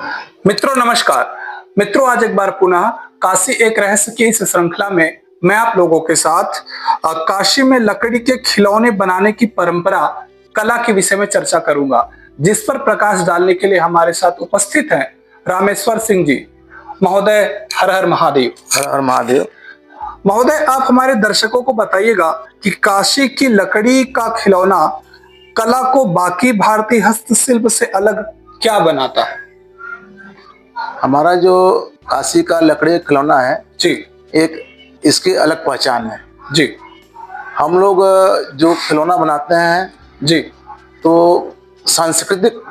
मित्रों नमस्कार। मित्रों आज एक बार पुनः काशी एक रहस्य की इस श्रृंखला में मैं आप लोगों के साथ काशी में लकड़ी के खिलौने बनाने की परंपरा कला के विषय में चर्चा करूंगा, जिस पर प्रकाश डालने के लिए हमारे साथ उपस्थित हैं रामेश्वर सिंह जी महोदय। हर हर महादेव। हर हर महादेव। महोदय, आप हमारे दर्शकों को बताइएगा कि काशी की लकड़ी का खिलौना कला को बाकी भारतीय हस्तशिल्प से अलग क्या बनाता है? हमारा जो काशी का लकड़ी खिलौना है जी, एक इसकी अलग पहचान है जी, हम लोग जो खिलौना बनाते हैं जी, तो सांस्कृतिक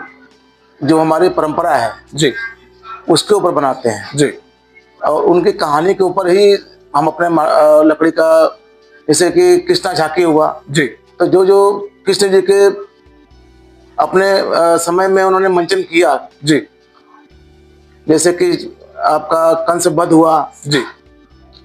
जो हमारी परंपरा है जी, उसके ऊपर बनाते हैं जी, और उनकी कहानी के ऊपर ही हम अपने लकड़ी का, जैसे कि कृष्णा झांकी हुआ, जी, तो जो जो कृष्ण जी के अपने समय में उन्होंने मंचन किया, जी, जैसे कि आपका कंस वध हुआ, जी,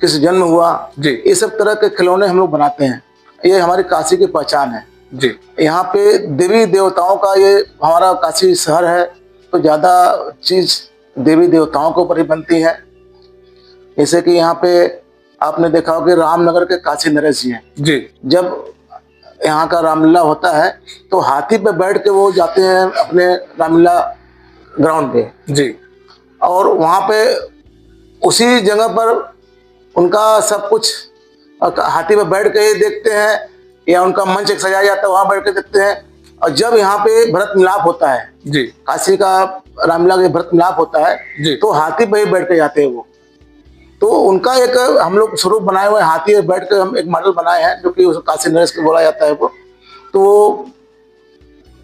किस जन्म हुआ, जी, ये सब तरह के खिलौने हम लोग बनाते हैं। ये हमारी काशी की पहचान है। जी, यहाँ पे देवी देवताओं का, ये हमारा काशी शहर है तो ज़्यादा चीज देवी देवताओं के ऊपर ही बनती है। जैसे कि यहाँ पे आपने देखा होगा कि रामनगर के काशी नरेश जी हैं। जी, जब यहाँ का रामलीला होता है तो हाथी पे बैठ के वो जाते हैं अपने रामलीला ग्राउंड पे, जी, और वहाँ पे उसी जगह पर उनका सब कुछ हाथी पे बैठ के ही देखते हैं, या उनका मंच एक सजाया जाता है वहाँ बैठ के देखते हैं। और जब यहाँ पे भरत मिलाप होता है, जी, काशी का रामलीला के भरत मिलाप होता है, जी, तो हाथी पे ही बैठ के जाते हैं वो। तो उनका एक हम लोग स्वरूप बनाए हुए हैं, हाथी पे बैठ के हम एक मॉडल बनाए हैं जो कि उस काशी नरेश को बोला जाता है वो। तो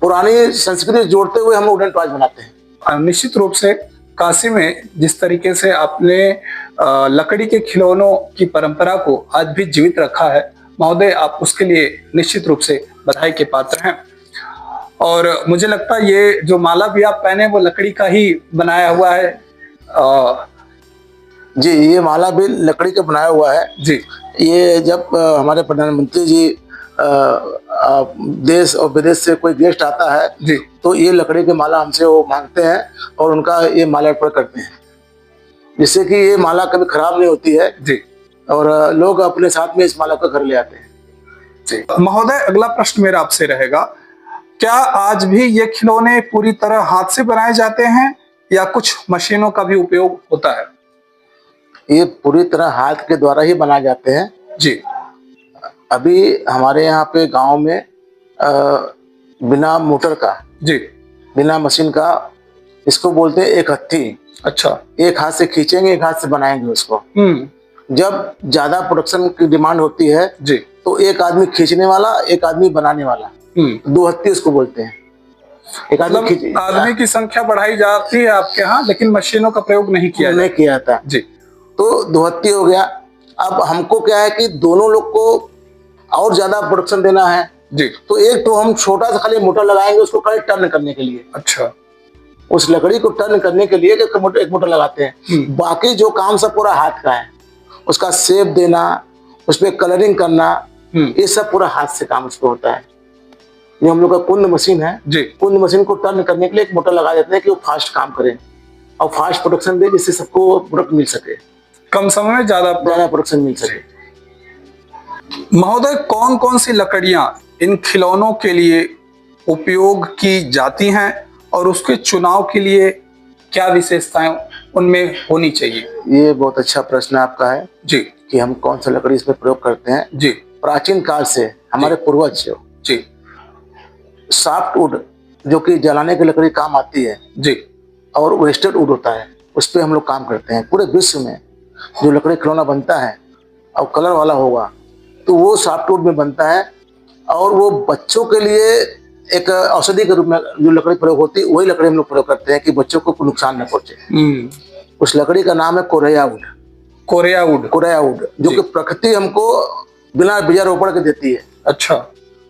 पुरानी संस्कृति जोड़ते हुए हम वुडन टॉयज बनाते हैं। निश्चित रूप से काशी में जिस तरीके से आपने लकड़ी के खिलौनों की परंपरा को आज भी जीवित रखा है महोदय, आप उसके लिए निश्चित रूप से बधाई के पात्र हैं। और मुझे लगता है ये जो माला भी आप पहने वो लकड़ी का ही बनाया हुआ है। जी, ये माला भी लकड़ी का बनाया हुआ है। जी, ये जब हमारे प्रधानमंत्री जी देश और विदेश से कोई गेस्ट आता है जी, तो ये लकड़ी की माला हमसे वो मांगते हैं और उनका ये माला अर्पण करते हैं, जिससे कि ये माला कभी खराब नहीं होती है। जी, और लोग अपने साथ में इस माला को घर ले आते हैं। जी महोदय, अगला प्रश्न मेरा आपसे रहेगा, क्या आज भी ये खिलौने पूरी तरह हाथ से बनाए जाते हैं या कुछ मशीनों का भी उपयोग होता है? ये पूरी तरह हाथ के द्वारा ही बनाए जाते हैं। जी, अभी हमारे यहाँ पे गांव में बिना मोटर का, जी, बिना मशीन का, इसको बोलते हैं एक हत्थी। अच्छा, एक हाथ से खींचेंगे, एक हाथ से बनाएंगे उसको। जब ज्यादा प्रोडक्शन की डिमांड होती है जी, तो एक आदमी खींचने वाला, एक आदमी बनाने वाला, दो हत्ती उसको बोलते हैं। एक आदमी आदमी की संख्या बढ़ाई जाती है आपके यहाँ, लेकिन मशीनों का प्रयोग नहीं किया जाता। जी, तो दो हत्ती हो गया। अब हमको क्या है कि दोनों लोग को और ज्यादा प्रोडक्शन देना है जी, तो एक तो हम छोटा सा खाली मोटर लगाएंगे उसको खाली टर्न करने के लिए। अच्छा, उस लकड़ी को टर्न करने के लिए एक मोटर लगाते हैं। बाकी जो काम सब पूरा हाथ का है, उसका शेप देना, उसमें कलरिंग करना, ये सब पूरा हाथ से काम उसको होता है। ये हम लोग का कुंद मशीन है जी, कुंद मशीन को टर्न करने के लिए एक मोटर लगा देते हैं कि वो फास्ट काम करे और फास्ट प्रोडक्शन दे, जिससे सबको प्रोडक्ट मिल सके, कम समय में ज्यादा प्रोडक्शन मिल सके। महोदय, कौन कौन सी लकड़ियां इन खिलौनों के लिए उपयोग की जाती हैं और उसके चुनाव के लिए क्या विशेषताएं उनमें होनी चाहिए? ये बहुत अच्छा प्रश्न आपका है जी, कि हम कौन सा लकड़ी इसमें प्रयोग करते हैं। जी, प्राचीन काल से हमारे पूर्वज जी, सॉफ्ट वुड जो कि जलाने की लकड़ी काम आती है जी, और वेस्टेड वुड होता है, उस पर हम लोग काम करते हैं। पूरे विश्व में जो लकड़ी खिलौना बनता है और कलर वाला होगा तो वो सॉफ्ट वुड में बनता है, और वो बच्चों के लिए एक औषधि के रूप में जो लकड़ी प्रयोग होती है वही लकड़ी हम लोग प्रयोग करते हैं कि बच्चों को नुकसान न पहुंचे। उस लकड़ी का नाम है कोरैया वुड। कोरैया वुड जो कि प्रकृति हमको बिना बीजारोपण के देती है। अच्छा,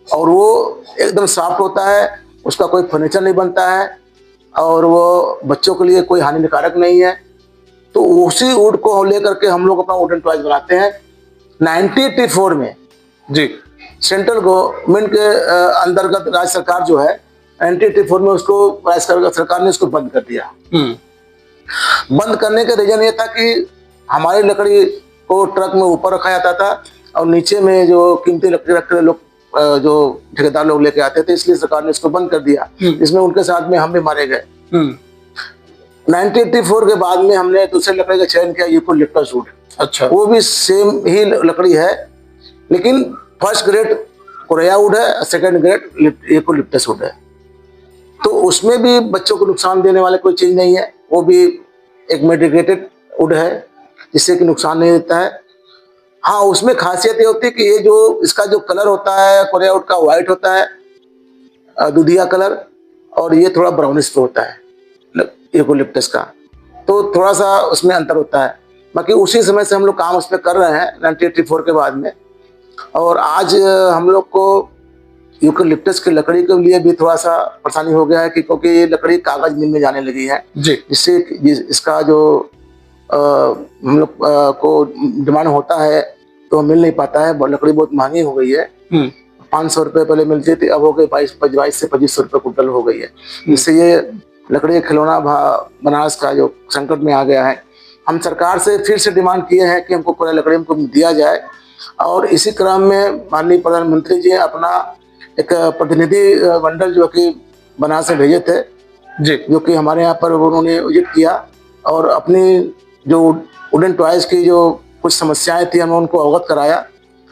और वो एकदम सॉफ्ट होता है, उसका कोई फर्नीचर नहीं बनता है और वो बच्चों के लिए कोई हानिकारक नहीं है। तो उसी वुड को लेकर के हम लोग अपना वुडन टॉयज बनाते हैं। 1984 में जी सेंट्रल गवर्नमेंट के अंतर्गत राज्य सरकार जो है 1984 में उसको राज्य सरकार ने उसको बंद कर दिया। बंद करने का रीजन ये था कि हमारी लकड़ी को ट्रक में ऊपर रखा जाता था और नीचे में जो कीमती लकड़ी रख कर लोग जो ठेकेदार लोग लेके आते थे, इसलिए सरकार ने इसको बंद कर दिया। इसमें उनके साथ में हम भी मारे गए। 1984 के बाद में हमने दूसरे लकड़ी का चयन किया, यूकेलिप्टस वुड। अच्छा, वो भी सेम ही लकड़ी है, लेकिन फर्स्ट ग्रेड कोरिया वुड है, सेकंड ग्रेड यूकेलिप्टस वुड है। तो उसमें भी बच्चों को नुकसान देने वाले कोई चीज नहीं है। वो भी एक मेडिकेटेड वुड है, जिससे कि नुकसान नहीं देता है। हाँ, उसमें खासियत ये होती है कि ये जो इसका जो कलर होता है कोरिया वुड का, व्हाइट होता है, दूधिया कलर, और ये थोड़ा ब्राउनिश पे होता है यूकेलिप्टस का। तो थोड़ा सा उसमें अंतर होता है। बाकी उसी समय से हम लोग काम उस पर कर रहे हैं 1984 के बाद में। और आज हम लोग को यूकेलिप्टस की लकड़ी के लिए भी थोड़ा सा परेशानी हो गया है कि क्योंकि ये लकड़ी कागज मिल में जाने लगी है जी, जिससे इसका जो हम लोग को डिमांड होता है तो मिल नहीं पाता है। लकड़ी बहुत महंगी हो गई है। 500 रुपये पहले मिलती थी, अब हो गई 22 से 2500 रुपये कुंटल हो गई है। जिससे ये लकड़ी का खिलौना बनारस का जो संकट में आ गया है। हम सरकार से फिर से डिमांड किए हैं कि हमको कोरिया लकड़ी हमको दिया जाए। और इसी क्रम में माननीय प्रधानमंत्री जी अपना एक प्रतिनिधि मंडल जो कि बनारस से भेजे थे जी, जो कि हमारे यहाँ पर उन्होंने विजिट किया और अपनी जो वुडन टॉयज की जो कुछ समस्याएं थी हमने उनको अवगत कराया।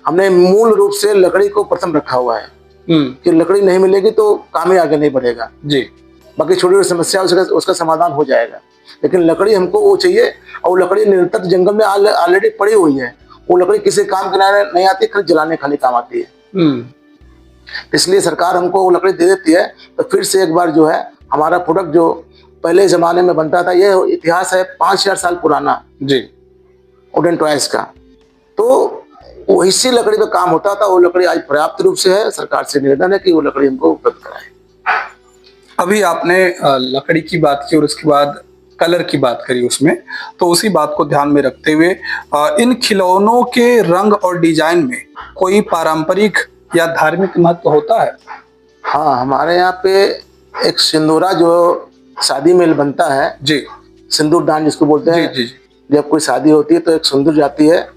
हमने मूल रूप से लकड़ी को प्रथम रखा हुआ है कि लकड़ी नहीं मिलेगी तो काम ही आगे नहीं बढ़ेगा जी। बाकी छोटी छोटी समस्या उसका समाधान हो जाएगा, लेकिन लकड़ी हमको वो चाहिए। और लकड़ी निरंतर जंगल में ऑलरेडी पड़ी हुई है। वो लकड़ी किसी काम के नहीं आती, खाली जलाने खाली काम आती है। इसलिए सरकार हमको वो लकड़ी दे देती है तो फिर से एक बार जो है हमारा प्रोडक्ट जो पहले जमाने में बनता था, ये इतिहास है 5000 साल पुराना जी, वुडन टॉयज का, तो वो इसी लकड़ी पे काम होता था। वो लकड़ी आज पर्याप्त रूप से है। सरकार से निवेदन है कि वो लकड़ी हमको उपलब्ध कराए। अभी आपने लकड़ी की बात की और उसके बाद कलर की बात करी उसमें, तो उसी बात को ध्यान में रखते हुए इन खिलौनों के रंग और डिजाइन में कोई पारंपरिक या धार्मिक महत्व होता है? हाँ, हमारे यहाँ पे एक सिंदूरा जो शादी में बनता है जी, सिंदूर दान जिसको बोलते हैं। जी, जी, जब कोई शादी होती है तो एक सिंदूर जाती है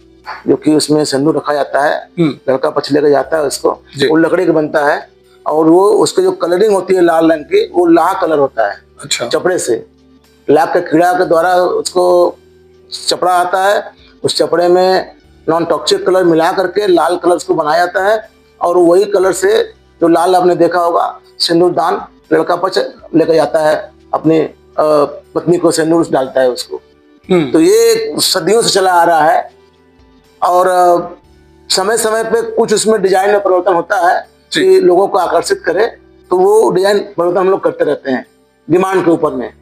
जो कि उसमें सिंदूर रखा जाता है, लड़का पक्ष लेकर जाता है उसको। वो लकड़ी का बनता है और वो उसके जो कलरिंग होती है लाल रंग की, वो लाह कलर होता है। अच्छा, चपड़े से लाख के कीड़ा के द्वारा उसको चपड़ा आता है। उस चपड़े में नॉन टॉक्सिक कलर मिला करके लाल कलर उसको बनाया जाता है और वही कलर से जो लाल आपने देखा होगा सिंदूर दान लड़का पक्ष लेकर जाता है, अपनी पत्नी को सिंदूर डालता है उसको। तो ये सदियों से चला आ रहा है और समय समय पे कुछ उसमें डिजाइन में परिवर्तन होता है कि लोगों को आकर्षित करे, तो वो डिजाइन परिवर्तन हम लोग करते रहते हैं डिमांड के ऊपर में।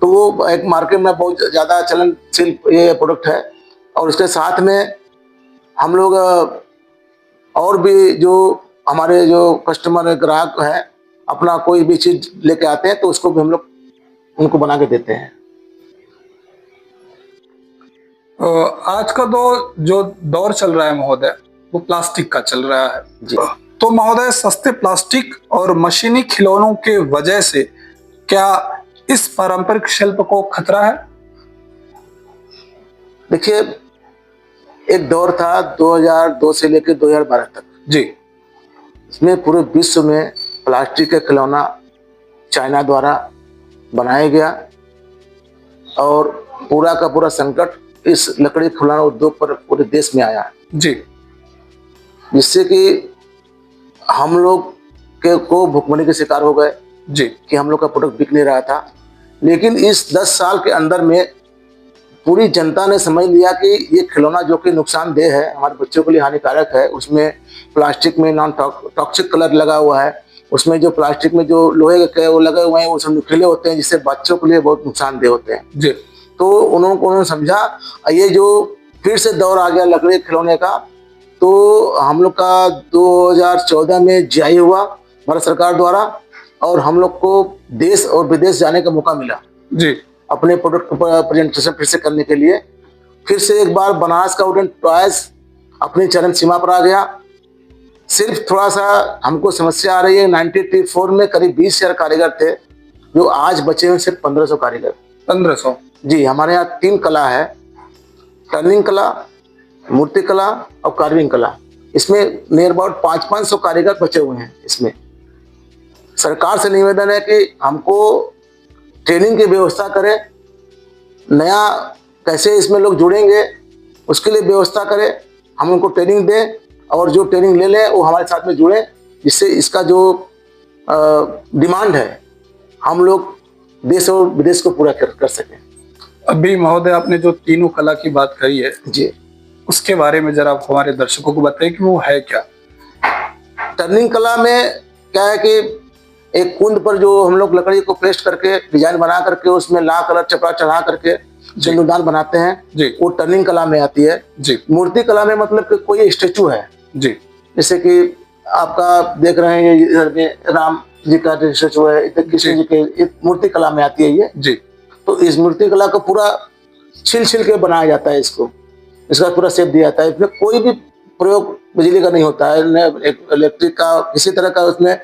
तो वो एक मार्केट में बहुत ज़्यादा चलनशील ये प्रोडक्ट है। और उसके साथ में हम लोग और भी जो हमारे जो कस्टमर ग्राहक हैं अपना कोई भी चीज़ लेके आते हैं तो उसको भी हम लोग उनको बना के देते हैं। आज का जो दौर चल रहा है महोदय, वो प्लास्टिक का चल रहा है जी। तो महोदय, सस्ते प्लास्टिक और मशीनी खिलौनों के वजह से क्या इस पारंपरिक शिल्प को खतरा है? देखिए, एक दौर था 2002 से लेकर 2012 तक जी, इसमें पूरे विश्व में प्लास्टिक के खिलौना चाइना द्वारा बनाया गया और पूरा का पूरा संकट इस लकड़ी खिलौना उद्योग पर पूरे देश में आया जी, जिससे कि हम लोग को भुखमरी के शिकार हो गए जी, कि हम लोग का प्रोडक्ट बिक नहीं रहा था। लेकिन इस 10 साल के अंदर में पूरी जनता ने समझ लिया कि ये खिलौना जो कि नुकसानदेह है, हमारे बच्चों के लिए हानिकारक है। उसमें प्लास्टिक में नॉन टॉक्सिक कलर लगा हुआ है, उसमें जो प्लास्टिक में जो लोहे के वो लगे हुए हैं वो सब नुकीले होते हैं जिससे बच्चों के लिए बहुत नुकसानदेह होते हैं जी। तो उन्होंने समझा ये जो फिर से दौर आ गया लकड़ी खिलौने का, तो हम लोग का 2014 में जीआई हुआ भारत सरकार द्वारा और हम लोग को देश और विदेश जाने का मौका मिला जी, अपने प्रोडक्ट पर प्रेजेंटेशन फिर से करने के लिए। फिर से एक बार बनारस का वुडन टॉयज अपनी चरम सीमा पर आ गया। सिर्फ थोड़ा सा हमको समस्या आ रही है, 1984 में करीब 20,000 कारीगर थे जो आज बचे हुए सिर्फ 1500 कारीगर। 1500। जी, हमारे यहाँ 3 कला है, टर्निंग कला, मूर्ति कला और कार्विंग कला। इसमें नियर अबाउट 500-500 कारीगर बचे हुए हैं। इसमें सरकार से निवेदन है कि हमको ट्रेनिंग की व्यवस्था करें, नया कैसे इसमें लोग जुड़ेंगे उसके लिए व्यवस्था करें, हम उनको ट्रेनिंग दें और जो ट्रेनिंग ले लें वो हमारे साथ में जुड़े, जिससे इसका जो डिमांड है हम लोग देश और विदेश को पूरा कर सकें। अभी महोदय आपने जो तीनों कला की बात कही है जी, उसके बारे में जरा आप हमारे दर्शकों को बताइए कि वो है क्या। टर्निंग कला में क्या है कि एक कुंद पर जो हम लोग लकड़ी को पेस्ट करके डिजाइन बना करके उसमें लाल कलर चपड़ा चढ़ा करके सिंदूरदान बनाते हैं जी, वो टर्निंग कला में आती है। जी, मूर्ति कला में मतलब कि कोई स्टेचू है, जी, जैसे कि आपका देख रहे हैं ये इधर में राम जी का स्टेचू है, इधर कृष्ण जी के, मूर्ति कला में आती है ये। जी, तो इस मूर्ति कला को पूरा छिल के बनाया जाता है, इसका पूरा शेप दिया जाता है। इसमें कोई भी प्रयोग बिजली का नहीं होता है, इलेक्ट्रिक का किसी तरह का उसमें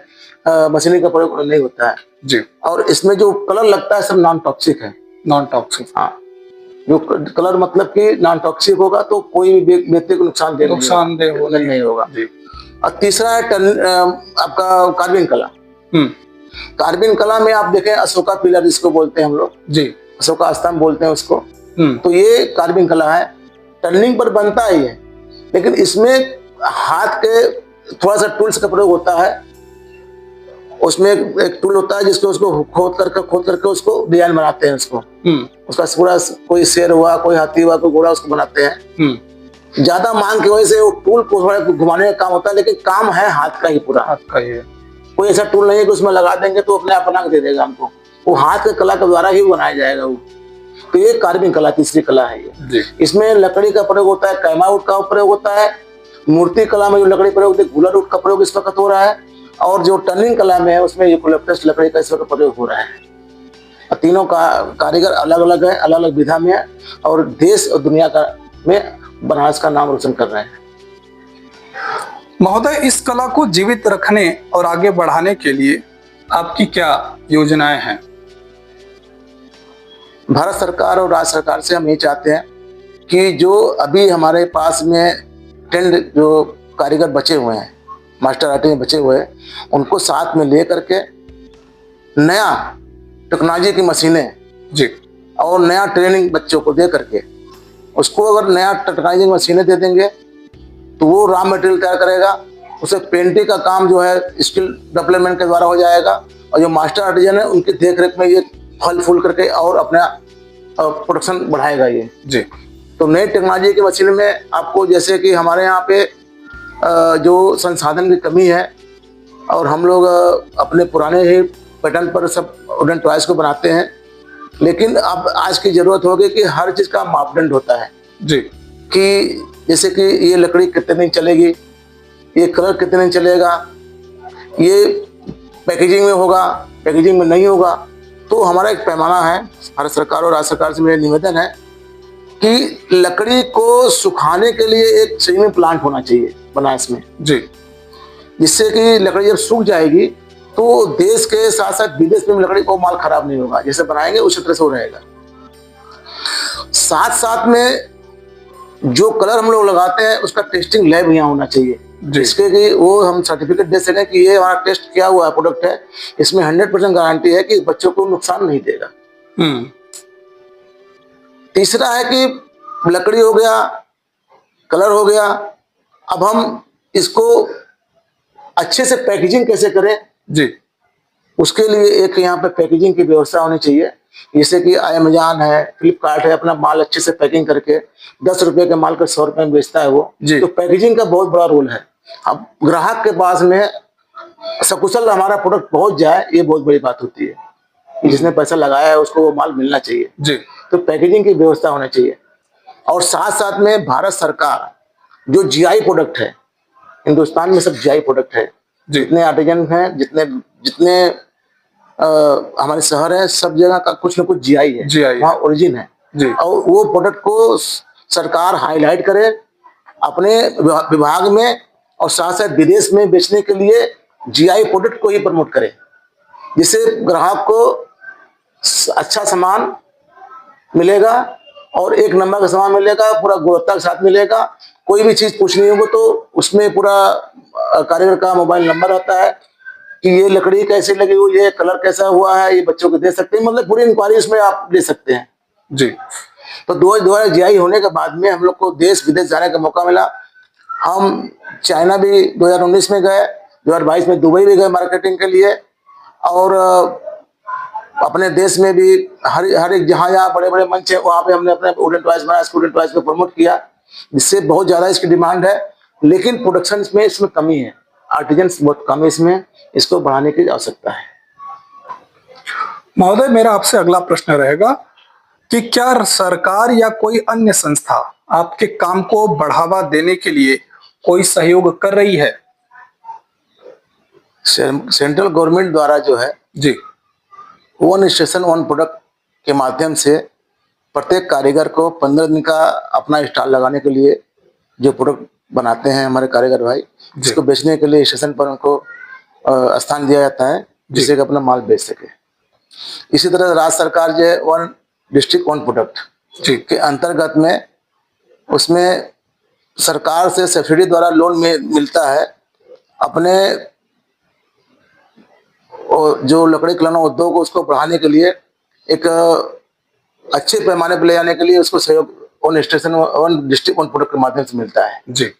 मशीनरी का प्रयोग नहीं होता है जी। और इसमें जो कलर लगता है सब नॉन टॉक्सिक है। नॉन टॉक्सिक, हाँ, जो कलर मतलब कि नॉन टॉक्सिक होगा तो कोई भी व्यक्ति को नुकसानदेह नहीं होगा जी। और तीसरा है आपका कार्विंग कला। कार्विंग कला में आप देखें अशोका पिलर जिसको बोलते हैं हम लोग, जी, अशोका स्तंभ बोलते हैं उसको। तो ये कार्विंग कला है, टर्निंग पर बनता है ये, लेकिन इसमें हाथ के थोड़ा सा टूल्स का प्रयोग होता है। उसमें एक टूल होता है जिसको उसको खोद करके उसको डिजाइन बनाते हैं उसको। उसका पूरा कोई शेर हुआ, कोई हाथी हुआ, कोई घोड़ा, उसको बनाते हैं। ज्यादा मांग की वजह से वो टूल को थोड़ा घुमाने का काम होता है, लेकिन काम है हाथ का ही, पूरा हाथ का ही है। कोई ऐसा टूल नहीं है कि उसमें लगा देंगे तो अपने आप बना के दे देगा हमको, वो हाथ के कला के द्वारा ही बनाया जाएगा वो। तो ये कार्विंग कला तीसरी कला है ये। इसमें लकड़ी का प्रयोग होता है, कैमा वुड का प्रयोग होता है। मूर्ति कला में जो लकड़ी प्रयोग होती है गूलर वुड का प्रयोग इस वक्त हो रहा है, और जो टर्निंग कला में है उसमें यूकेलिप्टस लकड़ी का इस वक्त प्रयोग हो रहा है। तीनों का कारीगर अलग अलग है, अलग अलग विधा में है और देश और दुनिया का में बनारस का नाम रोशन कर रहे हैं। महोदय, इस कला को जीवित रखने और आगे बढ़ाने के लिए आपकी क्या योजनाएं हैं? भारत सरकार और राज्य सरकार से हम ये चाहते हैं कि जो अभी हमारे पास में ट्रेंड जो कारीगर बचे हुए हैं, मास्टर आर्टिस्ट बचे हुए हैं, उनको साथ में ले करके नया टेक्नोलॉजी की मशीनें जी और नया ट्रेनिंग बच्चों को दे करके, उसको अगर नया टेक्नोलॉजी की मशीनें दे देंगे तो वो रॉ मटेरियल तैयार करेगा, उसे पेंटिंग का काम जो है स्किल डेवलपमेंट के द्वारा हो जाएगा और जो मास्टर आर्टिजन है उनकी देख रेख में ये फल फूल करके और अपना प्रोडक्शन बढ़ाएगा ये। जी। तो नई टेक्नोलॉजी की मशीन में आपको जैसे कि हमारे यहाँ पे जो संसाधन की कमी है और हम लोग अपने पुराने ही पैटर्न पर सब वुडन टॉयज को बनाते हैं, लेकिन अब आज की जरूरत होगी कि हर चीज़ का मापदंड होता है जी, कि जैसे कि ये लकड़ी कितने दिन चलेगी, ये कलर कितने दिन चलेगा, ये पैकेजिंग में होगा, पैकेजिंग में नहीं होगा। तो हमारा एक पैमाना है, भारत सरकार और राज्य सरकार से मेरा निवेदन है कि लकड़ी को सुखाने के लिए एक स्टीमिंग प्लांट होना चाहिए बनारस में जी, जिससे कि लकड़ी जब सूख जाएगी तो देश के साथ साथ विदेश में लकड़ी को माल खराब नहीं होगा, जैसे बनाएंगे उसी तरह से हो रहेगा। साथ साथ में जो कलर हम लोग लगाते हैं उसका टेस्टिंग लैब यहाँ होना चाहिए, जिसके कि वो हम सर्टिफिकेट दे सकें कि ये हमारा टेस्ट किया हुआ प्रोडक्ट है, इसमें 100% गारंटी है कि बच्चों को नुकसान नहीं देगा। तीसरा है कि लकड़ी हो गया, कलर हो गया, अब हम इसको अच्छे से पैकेजिंग कैसे करें जी, उसके लिए एक यहाँ पे पैकेजिंग की व्यवस्था होनी चाहिए। जैसे कि अमेजॉन है, फ्लिपकार्ट है, अपना माल अच्छे से पैकिंग करके 10 रुपए के माल को 100 रुपए में बेचता है वो। तो पैकेजिंग का बहुत बड़ा रोल है। अब ग्राहक के पास में सकुशल हमारा प्रोडक्ट पहुंच जाए, ये बहुत बड़ी बात होती है कि जिसने पैसा लगाया है उसको वो माल मिलना चाहिए जी। तो पैकेजिंग की व्यवस्था होनी चाहिए। और साथ साथ में भारत सरकार जो जीआई प्रोडक्ट है, हिंदुस्तान में सब जीआई प्रोडक्ट है, जितने आर्टिजन हैं, जितने हमारे शहर है, सब जगह का कुछ न कुछ जीआई है, वहाँ ओरिजिन है जी। और वो प्रोडक्ट को सरकार हाईलाइट करे अपने विभाग में और साथ साथ विदेश में बेचने के लिए जीआई प्रोडक्ट को ही प्रमोट करे, जिससे ग्राहक को अच्छा सामान मिलेगा और एक नंबर का सामान मिलेगा, पूरा गुणवत्ता के साथ मिलेगा। कोई भी चीज पूछनी होगी तो उसमें पूरा कारीगर का मोबाइल नंबर आता है कि ये लकड़ी कैसे लगी हुई है, कलर कैसा हुआ है, ये बच्चों को दे सकते हैं, मतलब पूरी इंक्वायरी इसमें आप दे सकते हैं। जी। तो 2000 जीआई होने के बाद में हम लोग को देश विदेश जाने का मौका मिला। हम चाइना भी 2019 में गए, 2022 में दुबई भी गए मार्केटिंग के लिए, और अपने देश में भी हर एक जहाँ जहाँ बड़े बड़े मंच है वहाँ पे हमने अपने वुडन टॉयज बनाया, स्टूडेंट टॉयज को प्रमोट किया, जिससे बहुत ज़्यादा इसकी डिमांड है। लेकिन प्रोडक्शन में इसमें कमी है, आर्टिजन्स बहुत कम है इसमें, इसको बढ़ाने की आवश्यकता है। महोदय, मेरा आपसे अगला प्रश्न रहेगा कि क्या सरकार या कोई अन्य संस्था आपके काम को बढ़ावा देने के लिए कोई सहयोग कर रही है? सेंट्रल गवर्नमेंट द्वारा जो है जी। वन स्टेशन वन प्रोडक्ट के माध्यम से प्रत्येक कारीगर को 15 दिन का अपना स्टॉल लगाने के लिए जो प्रोडक्ट बनाते हैं हमारे कारीगर भाई, जिसको बेचने के लिए स्टेशन पर उनको स्थान दिया जाता है, जिससे कि अपना माल बेच सके। इसी तरह राज्य सरकार जो है वन डिस्ट्रिक्ट वन प्रोडक्ट के अंतर्गत में उसमें सरकार से सब्सिडी द्वारा लोन मिलता है अपने जो लकड़ी खिलौना उद्योग को उसको बढ़ाने के लिए, एक अच्छे पैमाने पर ले जाने के लिए उसको सहयोग one station one district one product के माध्यम से मिलता है जी।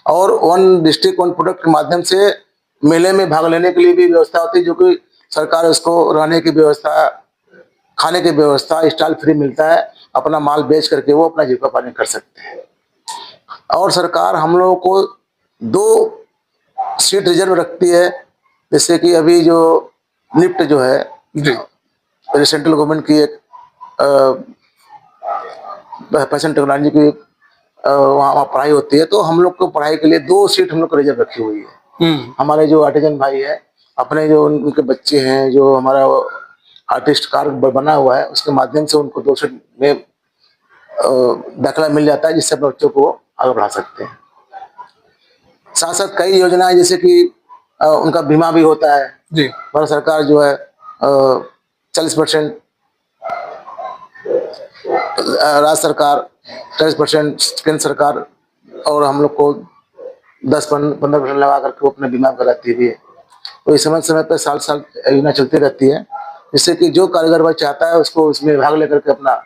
और वन डिस्ट्रिक्ट वन प्रोडक्ट के माध्यम से मेले में भाग लेने के लिए भी व्यवस्था होती है, जो कि सरकार उसको रहने की व्यवस्था, खाने की व्यवस्था, स्टॉल फ्री मिलता है, अपना माल बेच करके वो अपना जीविकोपार्जन कर सकते हैं। और सरकार हम लोगों को 2 सीट रिजर्व रखती है, जैसे कि अभी जो निफ्ट जो है जी, सेंट्रल गवर्नमेंट की एक फैशन टेक्नोलॉजी की वहाँ पढ़ाई होती है, तो हम लोग को पढ़ाई के लिए 2 सीट हम लोग को रिजर्व रखी हुई है। हमारे जो आर्टिजन भाई है, अपने जो उनके बच्चे हैं, जो हमारा आर्टिस्ट कार्ड बना हुआ है, उसके माध्यम से उनको 2 सीट में दाखिला मिल जाता है, जिससे अपने बच्चों को आगे बढ़ा सकते हैं। साथ साथ कई योजनाएं, जैसे कि उनका बीमा भी होता है जी। भारत सरकार जो है 40%, राज्य सरकार 40%, केंद्र सरकार, और हम लोग को 10-15% लगा करके वो अपना बीमा कराती भी है। तो इस समय पर साल योजना चलती रहती है, जिससे कि जो कारीगर भाई चाहता है उसको उसमें भाग लेकर के अपना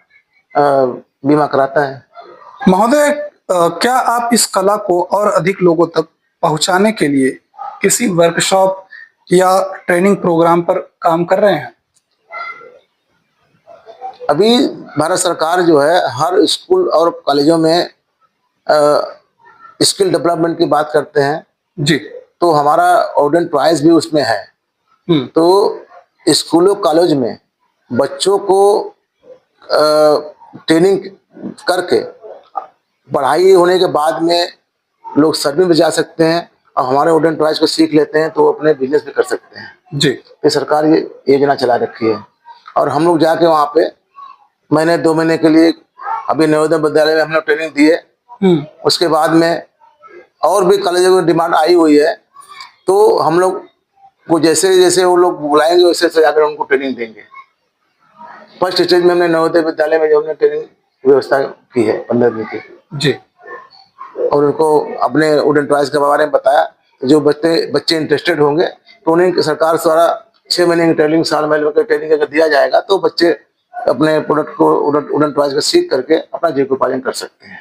बीमा कराता है। महोदय, क्या आप इस कला को और अधिक लोगों तक पहुंचाने के लिए किसी वर्कशॉप या ट्रेनिंग प्रोग्राम पर काम कर रहे हैं? अभी भारत सरकार जो है हर स्कूल और कॉलेजों में स्किल डेवलपमेंट की बात करते हैं जी। तो हमारा वुडन टॉयज भी उसमें है। तो स्कूलों कॉलेज में बच्चों को ट्रेनिंग करके पढ़ाई होने के बाद में लोग सर्विस में जा सकते हैं और हमारे वुडन टॉयज को सीख लेते हैं तो अपने बिजनेस भी कर सकते हैं जी। तो सरकार ये योजना चला रखी है। और हम लोग जाके वहाँ पे महीने 2 महीने के लिए अभी नवोदय विद्यालय में हम लोग ट्रेनिंग दी है। उसके बाद में और भी कॉलेजों में डिमांड आई हुई है, तो हम लोग को जैसे जैसे वो लोग बुलाएंगे वैसे वैसे जाकर उनको ट्रेनिंग देंगे। फर्स्ट स्टेज में हमने नवोदय विद्यालय में जो हमने ट्रेनिंग व्यवस्था की है 15 दिन की जी, और उनको अपने वुडन टॉयज के बारे में बताया। जो बच्चे इंटरेस्टेड होंगे तो उन्हें सरकार द्वारा 6 महीने की ट्रेनिंग, साल भर की ट्रेनिंग अगर दिया जाएगा तो बच्चे अपने प्रोडक्ट को वुडन टॉयज को सीख करके अपना जीविकोपार्जन कर सकते हैं।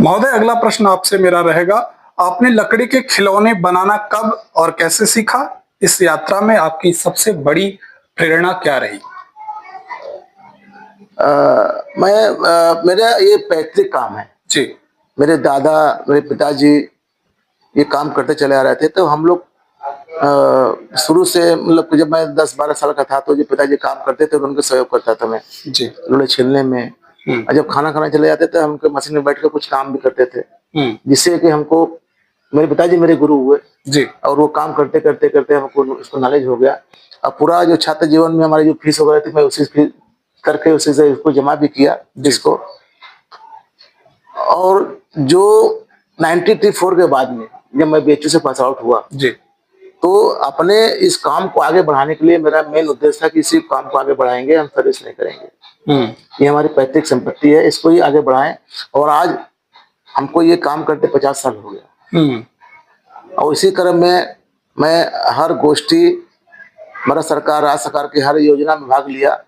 महोदय, अगला प्रश्न आपसे मेरा रहेगा, आपने लकड़ी के खिलौने बनाना कब और कैसे सीखा? इस यात्रा में आपकी सबसे बड़ी प्रेरणा क्या रही? मेरा ये पैतृक काम है जी। मेरे दादा, मेरे पिताजी ये काम करते चले आ रहे थे, तो हम लोग शुरू से, मतलब जब मैं 10-12 साल का था तो जो पिताजी काम करते थे उनका सहयोग करता था मैं जी। लोड़े छीलने में। और जब खाना खाने चले जाते थे हम मशीन में बैठ कर कुछ काम भी करते थे, जिससे कि हमको, मेरे पिताजी मेरे गुरु हुए जी। और वो काम करते करते करते हमको उसको नॉलेज हो गया। अब पूरा जो छात्र जीवन में हमारी जो फीस वगैरह थी मैं उसी फीस करके उसी से उसको जमा भी किया जिसको। और जो 93-4 के बाद में जब मैं BHU से पास आउट हुआ जी, तो अपने इस काम को आगे बढ़ाने के लिए मेरा मेन उद्देश्य था कि इसी काम को आगे बढ़ाएंगे, हम सर्विस नहीं करेंगे। ये हमारी पैतृक संपत्ति है, इसको ही आगे बढ़ाएं। और आज हमको ये काम करते 50 साल हो गया, और इसी क्रम में मैं हर गोष्ठी, भारत सरकार, राज्य सरकार की हर योजना में भाग लिया।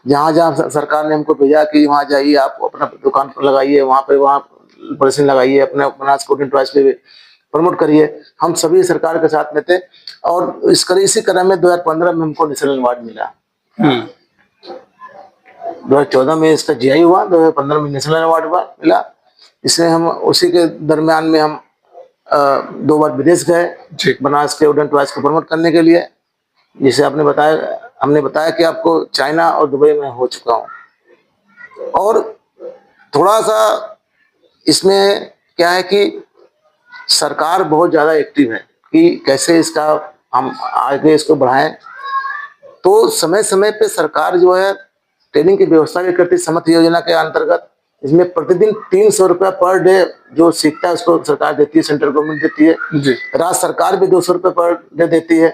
जहाँ जहाँ सरकार ने हमको भेजा कि वहाँ जाइए, आप अपना दुकान पर लगाइए, वहाँ प्रदर्शनी लगाइए, अपने बनास कोटिंग टॉयज पे प्रमोट करिए, हम सभी सरकार के साथ में थे। और इसी क्रम में 2015 में हमको नेशनल अवार्ड मिला। 2014 में इसका जीआई हुआ, 2015 में नेशनल अवार्ड मिला। इससे हम उसी के दरमियान में हम 2 बार विदेश गए बनास के वुडन टॉयज को प्रमोट करने के लिए। जैसे हमने बताया कि आपको चाइना और दुबई में हो चुका हूँ। और थोड़ा सा इसमें क्या है कि सरकार बहुत ज़्यादा एक्टिव है कि कैसे इसका हम आगे इसको बढ़ाएं। तो समय समय पे सरकार जो है ट्रेनिंग की व्यवस्था भी करती है। समर्थ योजना के अंतर्गत इसमें प्रतिदिन 300 रुपया पर डे जो सीखता है उसको सरकार देती है, सेंट्रल गवर्नमेंट देती है। राज्य सरकार भी 200 रुपये पर डे देती है।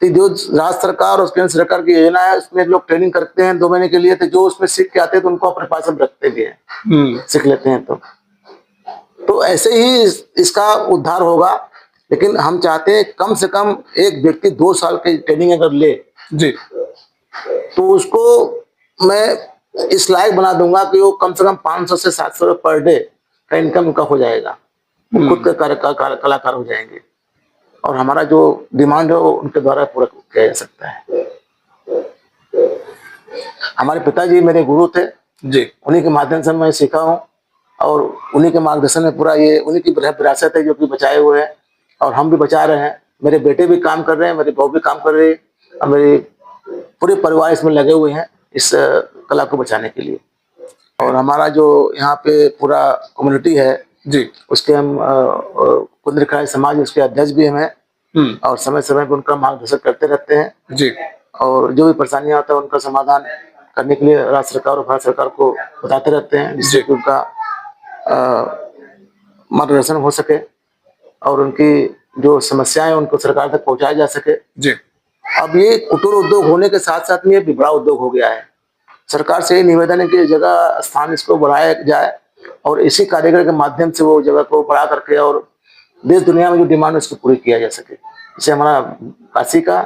तो जो राज्य सरकार और केंद्र सरकार की योजना है उसमें लोग ट्रेनिंग करते हैं 2 महीने के लिए, तो जो उसमें सीख के आते हैं तो उनको अपने पास हम रखते भी हैं, सीख लेते हैं। तो ऐसे ही इसका उद्धार होगा। लेकिन हम चाहते हैं कम से कम एक व्यक्ति 2 साल की ट्रेनिंग अगर ले तो उसको मैं इस लायक बना दूंगा कि वो कम से कम 500 से 700 रुपये पर डे का इनकम उनका हो जाएगा, वो खुद का कलाकार हो जाएंगे। और हमारा जो डिमांड है वो उनके द्वारा पूरा किया जा सकता है। हमारे पिताजी मेरे गुरु थे उन्हीं के माध्यम से मैं सीखा हूँ, और उन्हीं के मार्गदर्शन में पूरा ये उन्हीं की विरासत है जो कि बचाए हुए हैं, और हम भी बचा रहे हैं। मेरे बेटे भी काम कर रहे हैं, मेरी बहू भी काम कर रही है, और मेरे पूरे परिवार इसमें लगे हुए हैं इस कला को बचाने के लिए। और हमारा जो यहाँ पे पूरा कम्युनिटी है उसके हम कुंदरिका समाज उसके अध्यक्ष भी हम हैं, और समय समय पर उनका मार्गदर्शन करते रहते हैं। और जो भी परेशानियां होता है उनका समाधान करने के लिए राज्य सरकार और भारत सरकार को बताते रहते हैं, जिससे कि उनका मार्गदर्शन हो सके और उनकी जो समस्याएं उनको सरकार तक पहुंचाया जा सके। अब ये कुटीर उद्योग होने के साथ साथ में ये भी बड़ा उद्योग हो गया है। सरकार से ये निवेदन है कि जगह स्थान इसको बढ़ाया जाए, और इसी कारीगर के माध्यम से वो जगह को बढ़ा करके और देश दुनिया में जो डिमांड है उसको पूरी किया जा सके। जैसे हमारा काशी का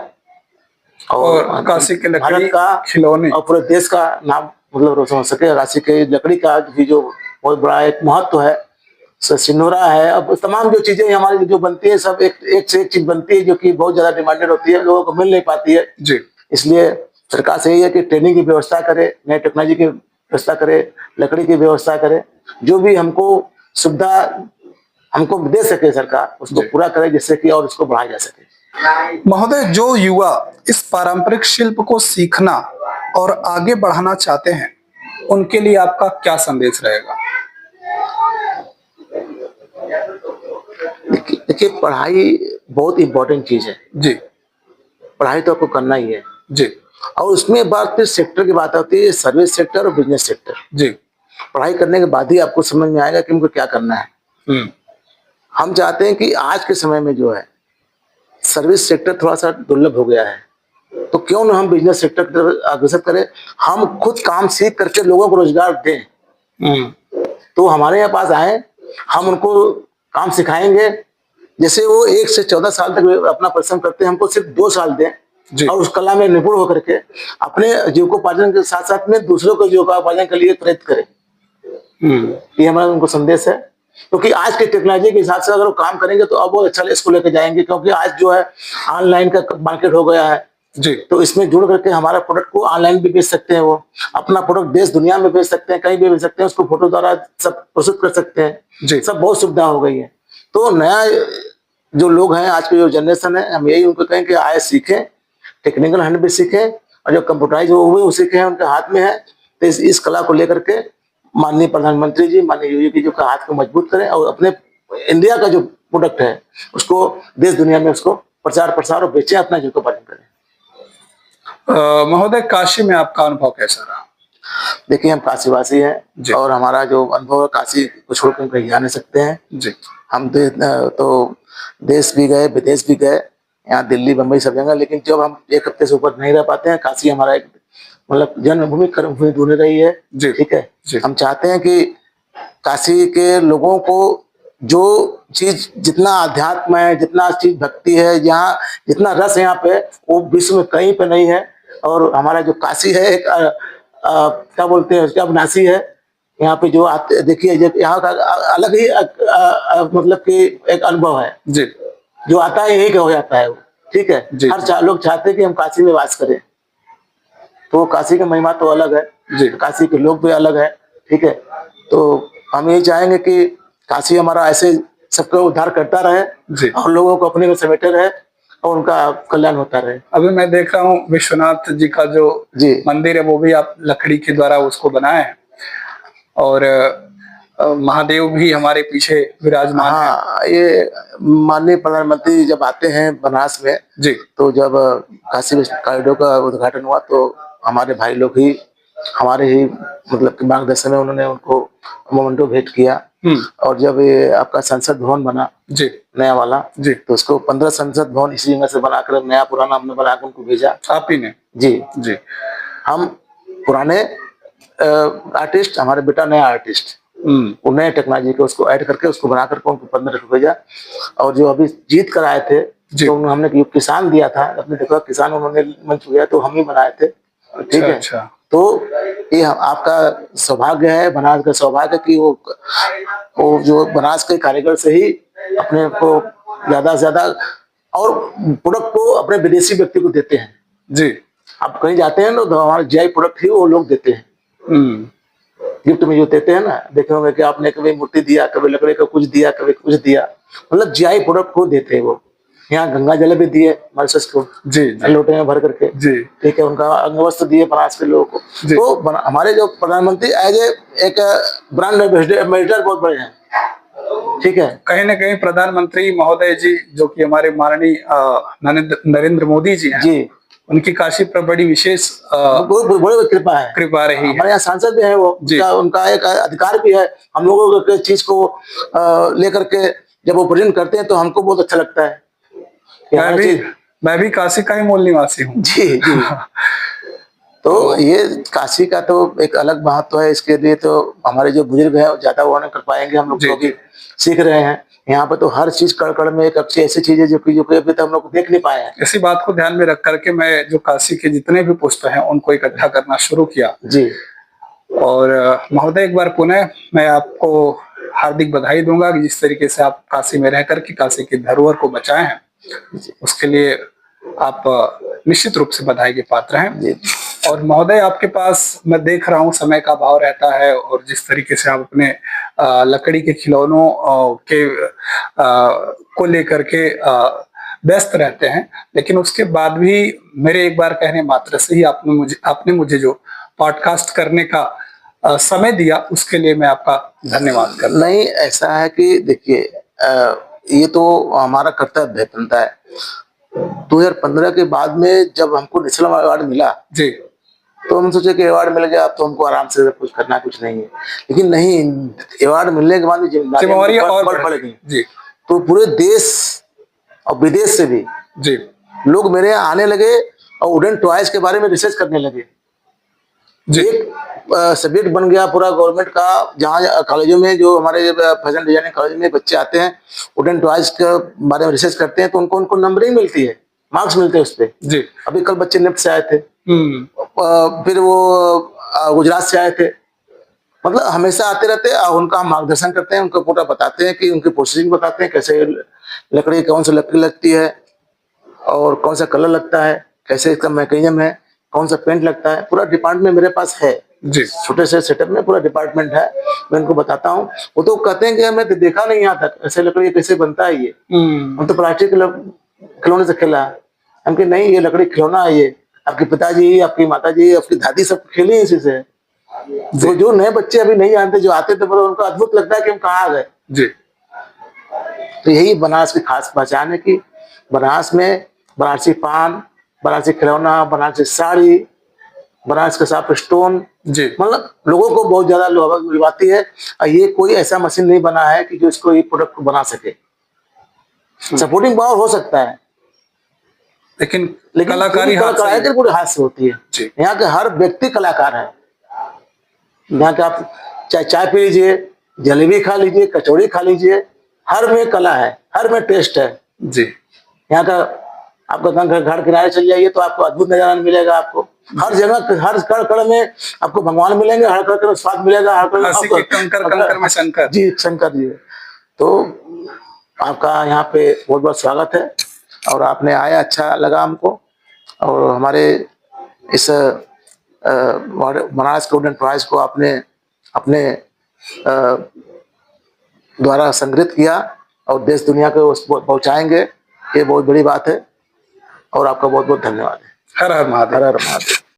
और काशी के लकड़ी भारत का खिलौने और पूरे देश का नाम मतलब रोशन हो सके। काशी के लकड़ी का भी जो बहुत बड़ा एक महत्व है, सिंदूरा है, अब तमाम जो चीजें हमारी जो बनती है सब एक से एक चीज बनती है जो कि बहुत ज्यादा डिमांडेड होती है, लोगों को मिल नहीं पाती है। इसलिए सरकार से यही है कि ट्रेनिंग की व्यवस्था करे, नई टेक्नोलॉजी की व्यवस्था करे, लकड़ी की व्यवस्था करे, जो भी हमको सुविधा हमको दे सके सरकार उसको पूरा करे, जिससे कि और इसको बढ़ाया जा सके। महोदय, जो युवा इस पारंपरिक शिल्प को सीखना और आगे बढ़ाना चाहते हैं उनके लिए आपका क्या संदेश रहेगा? देखिए, पढ़ाई बहुत इंपॉर्टेंट चीज है। पढ़ाई तो आपको करना ही है। और उसमें बात फिर सेक्टर की बात आती है, सर्विस सेक्टर और बिजनेस सेक्टर। पढ़ाई करने के बाद ही आपको समझ में आएगा कि हमको क्या करना है। हम चाहते हैं कि आज के समय में जो है सर्विस सेक्टर थोड़ा सा दुर्लभ हो गया है, तो क्यों ना हम बिजनेस सेक्टर की तरफ अग्रसर करें। हम खुद काम सीख करके लोगों को रोजगार दें। तो हमारे यहाँ पास आए, हम उनको काम सिखाएंगे। जैसे वो 1 से 14 साल तक अपना परिश्रम करते हैं, हमको सिर्फ 2 साल दें और उस कला में निपुण होकर के अपने जीविकोपार्जन के साथ साथ में दूसरों को जीविकोपार्जन के लिए प्रेरित करें। ये हमारा उनको संदेश है, क्योंकि आज की टेक्नोलॉजी के हिसाब से अगर वो काम करेंगे तो अब वो अच्छा इसको लेकर जाएंगे, क्योंकि आज जो है ऑनलाइन का मार्केट हो गया है। तो इसमें जुड़ करके हमारा प्रोडक्ट को ऑनलाइन भी बेच सकते हैं, वो अपना प्रोडक्ट देश दुनिया में बेच सकते हैं, कहीं भी बेच सकते हैं, उसको फोटो द्वारा सब प्रस्तुत कर सकते हैं। सब बहुत सुविधा हो गई है। तो नया जो लोग हैं, आज की जो जनरेशन है, हम यही उनको कहें कि आए सीखें, टेक्निकल हैंड भी सीखें, और जो कंप्यूटराइज हुए वो सीखें, उनके हाथ में है। तो इस कला को लेकर के माननीय प्रधानमंत्री जी, माननीय योगी जी का हाथ को मजबूत करें और अपने इंडिया का जो प्रोडक्ट है उसको देश दुनिया में उसको प्रचार प्रसार और बेचें, अपना जीविकोपार्जन करें। महोदय, काशी में आपका अनुभव कैसा रहा? देखिए, हम काशीवासी हैं और हमारा जो अनुभव है काशी को छोड़कर कहीं जा नहीं सकते हैं। हम तो देश भी गए, विदेश भी गए, यहाँ दिल्ली बम्बई सब जगह, लेकिन जब हम 1 हफ्ते से ऊपर नहीं रह पाते हैं, काशी हमारा एक मतलब जन्मभूमि कर्मभूमि दोनों रही है। जी। ठीक है, जी। हम चाहते हैं कि काशी के लोगों को जो चीज, जितना अध्यात्म है, जितना चीज भक्ति है, यहाँ जितना रस है यहाँ पे, वो विश्व में कहीं पे नहीं है। और हमारा जो काशी है एक क्या बोलते हैं उसका, अविनाशी है। यहाँ पे जो आते देखिए, यहाँ का अलग ही मतलब कि एक अनुभव है। जी। जो आता है यही का हो जाता है वो। ठीक है, जी। हर लोग चाहते हैं कि हम काशी में वास करें, तो काशी का महिमा तो अलग है। जी। काशी के लोग भी अलग है। ठीक है, तो हम यही चाहेंगे कि काशी हमारा ऐसे सबका उद्धार करता रहे जी। और लोगों को अपने में समेटे रहे और उनका कल्याण होता रहे। अभी मैं देख रहा हूँ विश्वनाथ जी का जो जी मंदिर है वो भी आप लकड़ी के द्वारा उसको बनाए हैं, और महादेव भी हमारे पीछे विराजमान है। हाँ, ये माननीय प्रधानमंत्री जब आते हैं बनारस में, जी। तो जब काशी कॉरिडोर का उद्घाटन हुआ तो हमारे भाई लोग ही, हमारे ही मतलब कि मार्गदर्शन में उन्होंने उनको मोमेंटो भेंट किया। और जब ये आपका संसद भवन बना जी। नया वाला, जी। तो उसको 15 संसद भवन इसी जगह से बनाकर नया पुराना हमने बनाकर उनको भेजा। आप ही ने? जी जी। हम पुराने आर्टिस्ट, हमारे बेटा नया आर्टिस्ट, वो नए टेक्नोलॉजी को उसको ऐड करके उसको बना करके उनको 15 भेजा। और जो अभी जीत कर आए थे, तो हमने किसान दिया था, अपने देखा किसान उन्होंने मंच गया, तो हम ही बनाए थे। ठीक है, अच्छा। तो ये आपका सौभाग्य है, बनारस का सौभाग्य कि वो जो बनारस के कारीगर से ही अपने को ज्यादा से ज्यादा और प्रोडक्ट को अपने विदेशी व्यक्ति को देते हैं। जी। आप कहीं जाते हैं ना, तो हमारे जीआई प्रोडक्ट ही वो लोग देते हैं। गिफ्ट में जो देते हैं ना, देखे होंगे कि आपने कभी मूर्ति दिया, कभी लकड़ी का कुछ दिया, कभी कुछ दिया, मतलब जीआई प्रोडक्ट को देते हैं वो। यहाँ गंगा जल भी दिए मॉरिशस को, जी। लोटे में भर करके। जी। ठीक है, उनका अंगवस्त्र दिए बनारस के लोगों को। तो हमारे जो प्रधानमंत्री एज एक ब्रांड एम्बेसडर बहुत बड़े हैं। ठीक है, कहीं ना कहीं प्रधानमंत्री महोदय जी, जो कि हमारे माननीय नरेंद्र मोदी जी हैं, जी, उनकी काशी पर बड़ी विशेष बड़ी कृपा है, कृपा रही है। हमारे यहाँ सांसद भी है वो, उनका एक अधिकार भी है। हम लोगों के चीज को लेकर के जब वो प्रेजेंट करते हैं तो हमको बहुत अच्छा लगता है। मैं भी काशी का ही मूल निवासी हूँ। जी जी। तो ये काशी का तो एक अलग महत्व है। इसके लिए तो हमारे जो बुजुर्ग हैं ज्यादा वो नहीं कर पाएंगे, हम लोग तो अभी सीख रहे हैं। यहाँ पे तो हर चीज कड़ में एक अच्छी ऐसी चीज है जो कि अभी तक हम लोग देख नहीं पाए हैं। इसी बात को ध्यान में रख करके मैं जो काशी के जितने भी पुष्प हैं उनको इकट्ठा करना शुरू किया। जी। और महोदय, एक बार पुनः मैं आपको हार्दिक बधाई दूंगा कि जिस तरीके से आप काशी में रह करके काशी की धरोहर को बचाए हैं, उसके लिए आप निश्चित रूप से बधाई के पात्र हैं। और महोदय, आपके पास मैं देख रहा हूँ समय का अभाव रहता है, और जिस तरीके से आप अपने लकड़ी के खिलौनों को लेकर के व्यस्त रहते हैं, लेकिन उसके बाद भी मेरे एक बार कहने मात्र से ही आपने मुझे जो पॉडकास्ट करने का समय दिया, उसके लिए मैं आपका धन्यवाद करता हूं। नहीं, ऐसा है कि देखिए, ये तो हमारा कर्तव्य बनता है। 2015 के बाद में जब हमको नेशनल अवार्ड मिला, जी, तो हम सोचे कि अवार्ड मिल गया, अब तो हमको आराम से कुछ करना कुछ नहीं है। लेकिन नहीं, अवार्ड मिलने के बाद जिम्मेदारी और बढ़ गई। जी। तो पूरे देश और विदेश से भी जी लोग मेरे यहाँ आने लगे और वुडन टॉयज के बारे में रिसर्च करने लगे। एक सब्जेक्ट बन गया पूरा गवर्नमेंट का, जहाँ कॉलेजों में जो हमारे फैशन डिजाइनिंग कॉलेज में बच्चे आते हैं, वुडन टॉयज के बारे में रिसर्च करते हैं, तो उनको नंबरिंग मिलती है, मार्क्स मिलते हैं उस पर। जी। अभी कल बच्चे नेफ्ट से आए थे, फिर वो गुजरात से आए थे। मतलब हमेशा आते रहते हैं, उनका हम मार्गदर्शन करते हैं, उनको पूरा बताते हैं कि उनकी प्रोसेसिंग बताते हैं, कैसे लकड़ी, कौन सी लकड़ी लगती है और कौन सा कलर लगता है, कैसे इसका मैकेनिज्म है, कौन सा पेंट लगता है। पूरा डिपार्टमेंट मेरे पास है जी, छोटे से सेटअप में पूरा डिपार्टमेंट है। मैं उनको बताता हूँ, वो तो कहते हैं कि हमें तो देखा नहीं यहाँ तक, ऐसे लकड़ी कैसे बनता है ये, हम तो प्लास्टिक के खिलौने से खेला। हम कि नहीं, ये लकड़ी खिलौना है, ये आपके पिताजी, आपकी माताजी, आपकी दादी सब खेली इसी से। तो जो नए बच्चे अभी नहीं जानते, जो आते थे, उनको अद्भुत लगता है कि हम कहाँ आ गए जी। तो यही बनारस की खास पहचान है कि बनारस में बनारसी पान, बनारसी खिलौना, बनारसी साड़ी, बनारस के साथ स्टोन जी, मतलब लोगों को बहुत ज्यादा लुभाती है। और ये कोई ऐसा मशीन नहीं बना है कि जो इसको ये प्रोडक्ट को बना सके। सपोर्टिंग पावर हो सकता है, लेकिन लेकिन कलाकारी हाथ से कलाकारी पूरे हाथ से होती है। जी। यहाँ के हर व्यक्ति कलाकार है। यहाँ के आप चाहे चाय पी लीजिए, जलेबी खा लीजिए, कचौड़ी खा लीजिए, हर में कला है, हर में टेस्ट है। जी। यहाँ का आपका घर किनारे चल जाइए तो आपको अद्भुत नजारा मिलेगा। आपको हर जगह, हर कड़ में आपको भगवान मिलेंगे, हर कड़ में स्वाद मिलेगा, हर काशी के कंकर कंकर में शंकर। जी, शंकर जी। तो आपका यहाँ पे बहुत बहुत स्वागत है और आपने आया, अच्छा लगा हमको। और हमारे इस बनारस स्टूडेंट प्राइज को आपने अपने द्वारा संग्रहित किया और देश दुनिया को पहुंचाएंगे, ये बहुत बड़ी बात है। और आपका बहुत बहुत धन्यवाद है। हर हर महादेव। हर हर महादेव।